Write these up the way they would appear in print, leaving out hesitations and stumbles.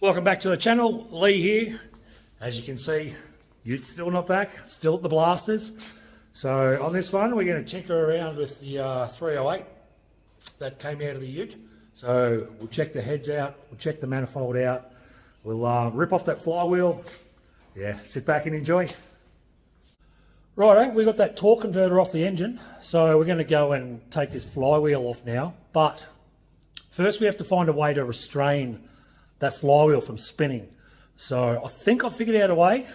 Welcome back to the channel, Lee here. As you can see, UTE's still not back, still at the blasters. So on this one, we're going to tinker around with the 308 that came out of the UTE. So we'll check the heads out, we'll check the manifold out, we'll rip off that flywheel. Yeah, sit back and enjoy. Righto, we got that torque converter off the engine, so we're going to go and take this flywheel off now. But first we have to find a way to restrain that flywheel from spinning. So I think I've figured out a way,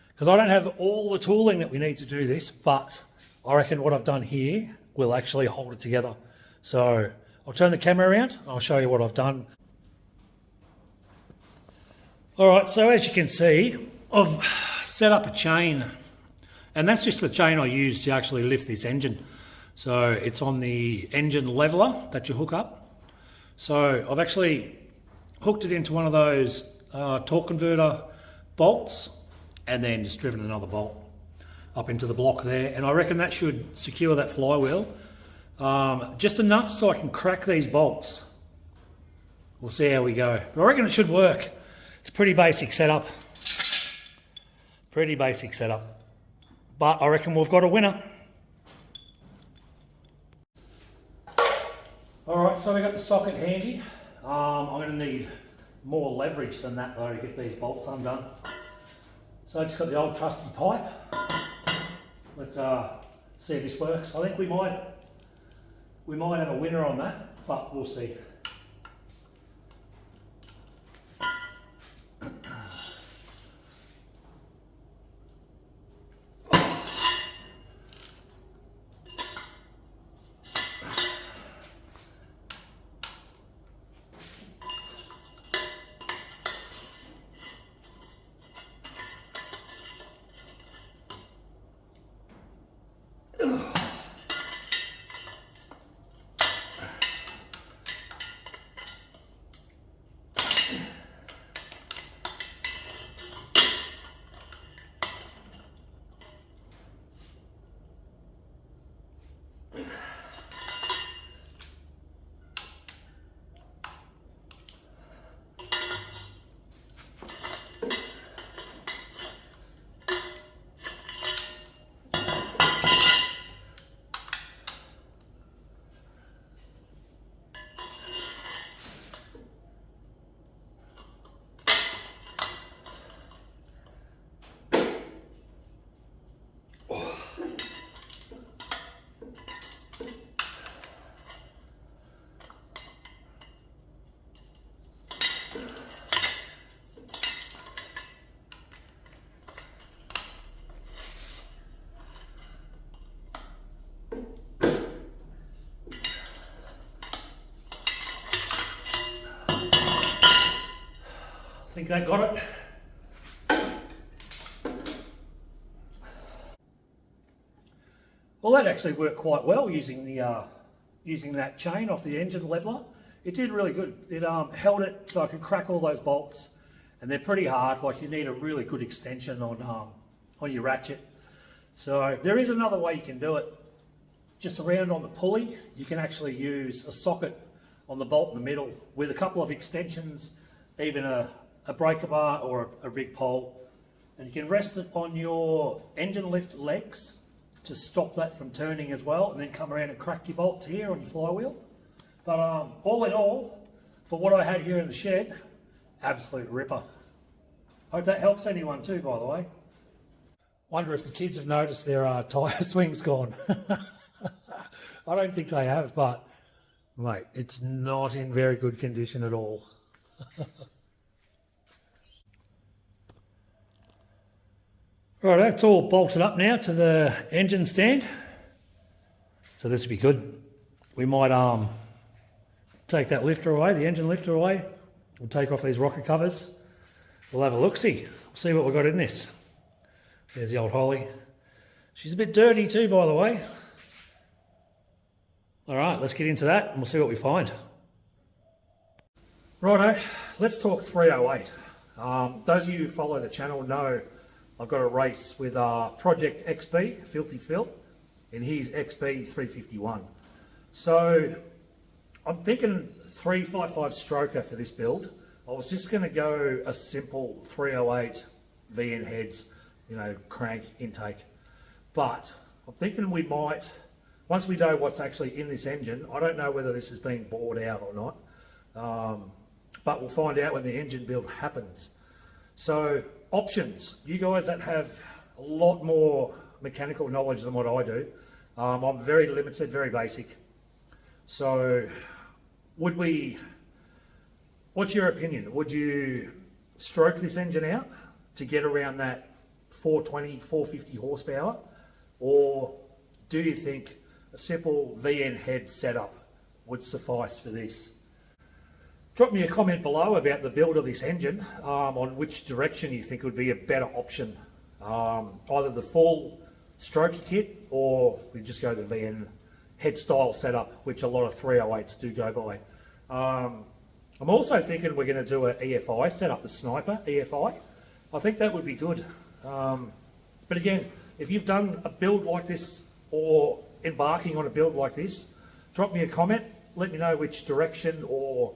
because I don't have all the tooling that we need to do this, but I reckon what I've done here will actually hold it together. So I'll turn the camera around and I'll show you what I've done. All right, so as you can see, I've set up a chain, and that's just the chain I use to actually lift this engine. So it's on the engine leveler that you hook up. So I've actually hooked it into one of those torque converter bolts, and then just driven another bolt up into the block there. And I reckon that should secure that flywheel just enough so I can crack these bolts. We'll see how we go. But I reckon it should work. It's a pretty basic setup. Pretty basic setup. But I reckon we've got a winner. All right, so we got the socket handy. I'm going to need more leverage than that though to get these bolts undone. So I just got the old trusty pipe. Let's see if this works. I think we might have a winner on that, but we'll see. I think that got it. Well, that actually worked quite well using that chain off the engine leveler. It did really good. It held it so I could crack all those bolts, and they're pretty hard. Like, you need a really good extension on your ratchet. So there is another way you can do it. Just around on the pulley, you can actually use a socket on the bolt in the middle with a couple of extensions, even a breaker bar or a rig pole, and you can rest it on your engine lift legs to stop that from turning as well, and then come around and crack your bolts here on your flywheel. But all in all, for what I had here in the shed, absolute ripper. Hope that helps anyone too, by the way. Wonder if the kids have noticed their tyre swing's gone. I don't think they have, but mate, it's not in very good condition at all. Right, it's all bolted up now to the engine stand. So this will be good. We might take that lifter away, the engine lifter away. We'll take off these rocker covers. We'll have a look-see. See what we've got in this. There's the old Holly. She's a bit dirty too, by the way. All right, let's get into that and we'll see what we find. Righto, let's talk 308. Those of you who follow the channel know I've got a race with Project XB, Filthy Phil, and he's XB 351. So I'm thinking 355 stroker for this build. I was just going to go a simple 308 VN heads, crank intake. But I'm thinking we might, once we know what's actually in this engine, I don't know whether this is being bored out or not, but we'll find out when the engine build happens. So options, you guys that have a lot more mechanical knowledge than what I do, I'm very limited, very basic. So what's your opinion? Would you stroke this engine out to get around that 420, 450 horsepower? Or do you think a simple VN head setup would suffice for this? Drop me a comment below about the build of this engine, on which direction you think would be a better option. Either the full strokey kit, or we just go the VN head style setup, which a lot of 308s do go by. I'm also thinking we're going to do an EFI setup, the Sniper EFI. I think that would be good. But again, if you've done a build like this or embarking on a build like this, drop me a comment, let me know which direction or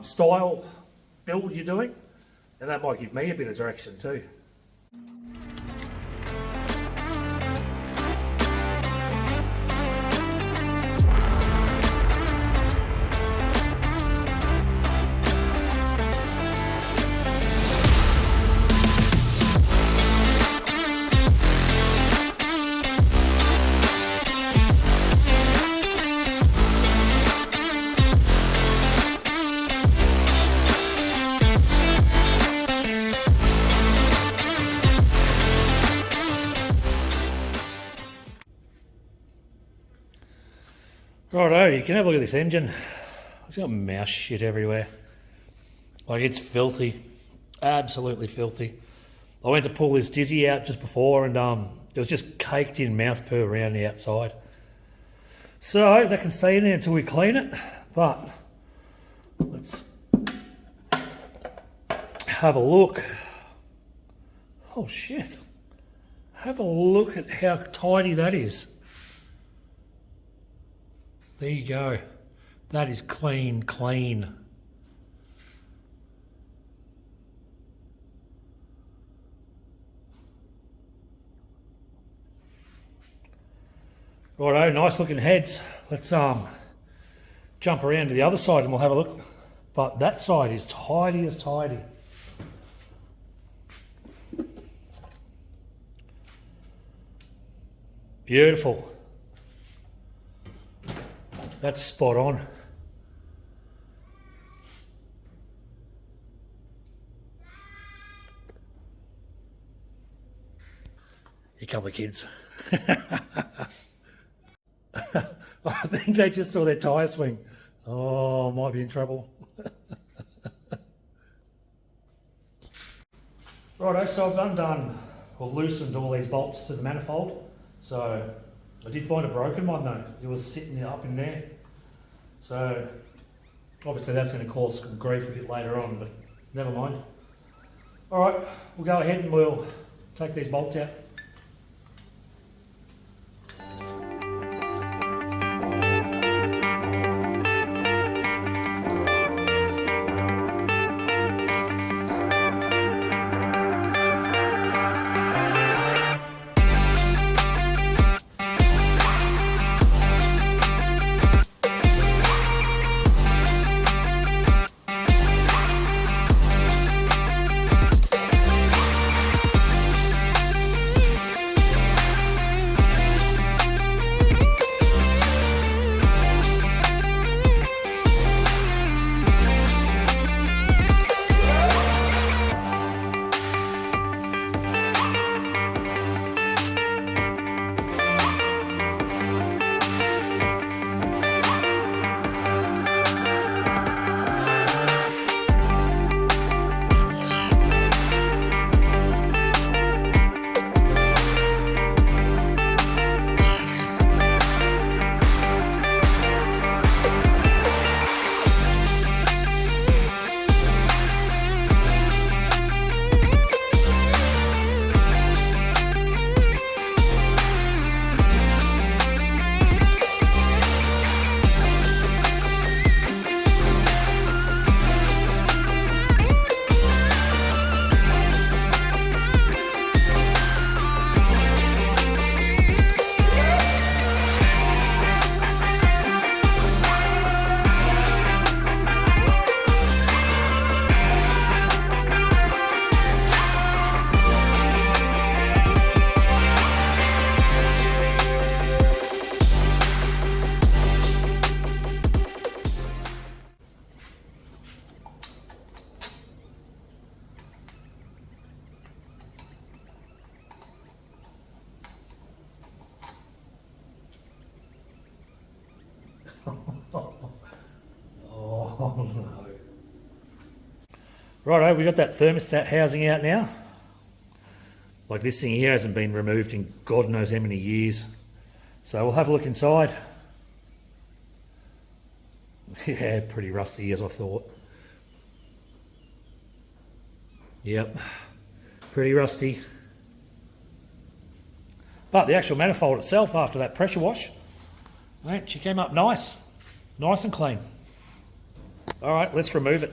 style build you're doing, and that might give me a bit of direction too. Righto, you can have a look at this engine. It's got mouse shit everywhere. Like, it's filthy. Absolutely filthy. I went to pull this Dizzy out just before, and it was just caked in mouse poo around the outside. So that can stay in there until we clean it, but let's have a look. Oh shit. Have a look at how tidy that is. There you go. That is clean, clean. Righto, nice looking heads. Let's jump around to the other side and we'll have a look. But that side is tidy as tidy. Beautiful. That's spot on. Here come the kids. I think they just saw their tyre swing. Oh, might be in trouble. Righto, so I've undone or loosened all these bolts to the manifold. So I did find a broken one though. It was sitting up in there. So obviously that's going to cause some grief a bit later on, but never mind. All right, we'll go ahead and we'll take these bolts out. Oh no. Righto, we got that thermostat housing out now. Like this thing here hasn't been removed in God knows how many years. So we'll have a look inside. Yeah, pretty rusty as I thought. Yep, pretty rusty. But the actual manifold itself, after that pressure wash, right, she came up nice and clean. All right, let's remove it.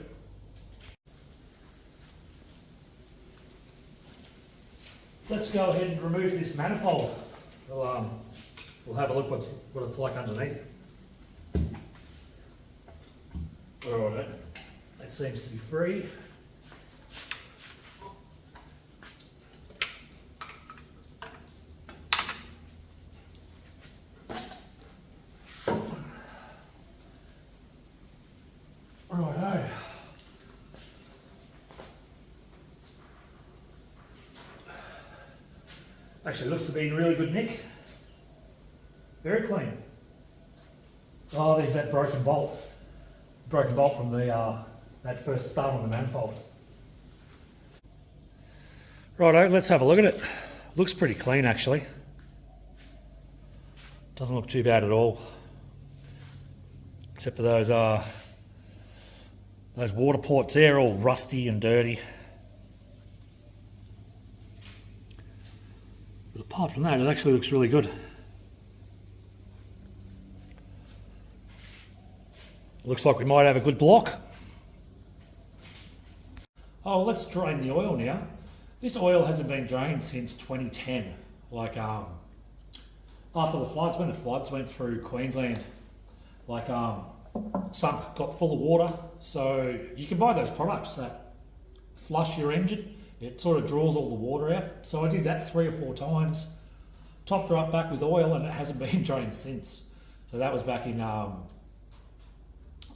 Let's go ahead and remove this manifold. We'll have a look what it's like underneath. All right, that seems to be free. Righto. Actually looks to be in really good nick. Very clean. Oh, there's that broken bolt. Broken bolt from the that first start on the manifold. Righto, let's have a look at it. Looks pretty clean actually. Doesn't look too bad at all. Except for those water ports there, all rusty and dirty. But apart from that, it actually looks really good. Looks like we might have a good block. Oh, let's drain the oil now. This oil hasn't been drained since 2010. Like after the floods, when the floods went through Queensland, like sump got full of water. So you can buy those products that flush your engine. It sort of draws all the water out. So I did that 3 or 4 times, topped her up back with oil, and it hasn't been drained since. So that was back in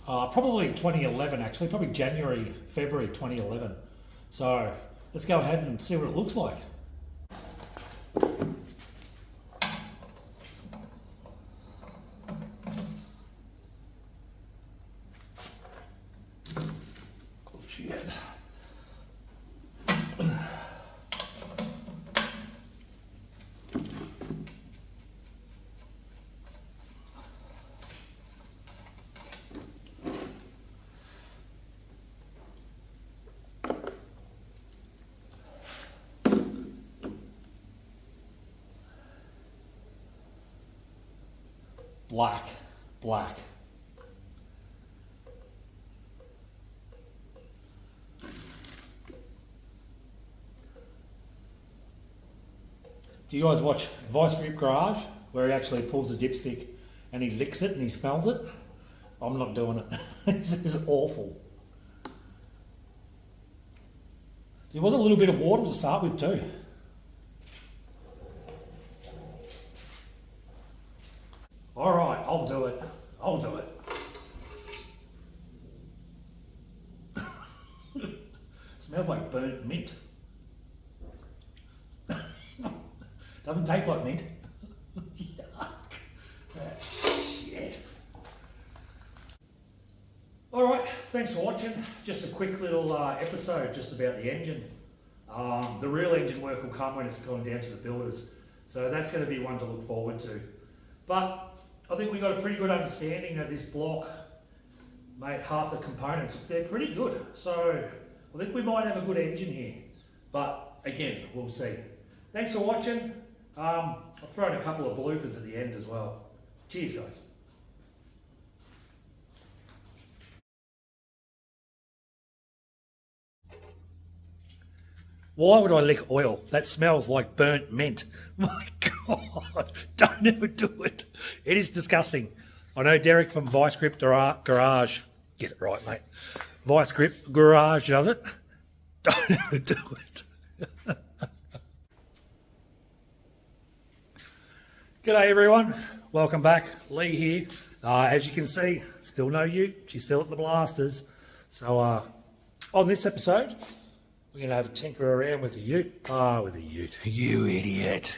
probably 2011 actually, probably January, February 2011. So let's go ahead and see what it looks like. Black. Do you guys watch Vice Grip Garage, where he actually pulls the dipstick and he licks it and he smells it? I'm not doing it. This is awful. There was a little bit of water to start with too. All right, I'll do it. Smells like burnt mint. Doesn't taste like mint. Yuck. Shit. All right, thanks for watching. Just a quick little episode just about the engine. The real engine work will come when it's gone down to the builders. So that's going to be one to look forward to. But I think we got a pretty good understanding of this block. Mate, half the components, they're pretty good. So I think we might have a good engine here. But again, we'll see. Thanks for watching. I'll throw in a couple of bloopers at the end as well. Cheers, guys. Why would I lick oil? That smells like burnt mint. My God, don't ever do it. It is disgusting. I know Derek from Vice Grip Garage, get it right, mate. Vice Grip Garage does it. Don't ever do it. G'day everyone, welcome back. Lee here. As you can see, still no ute. She's still at the blasters. So on this episode, we're going to have a tinker around with the ute. With the ute. You idiot.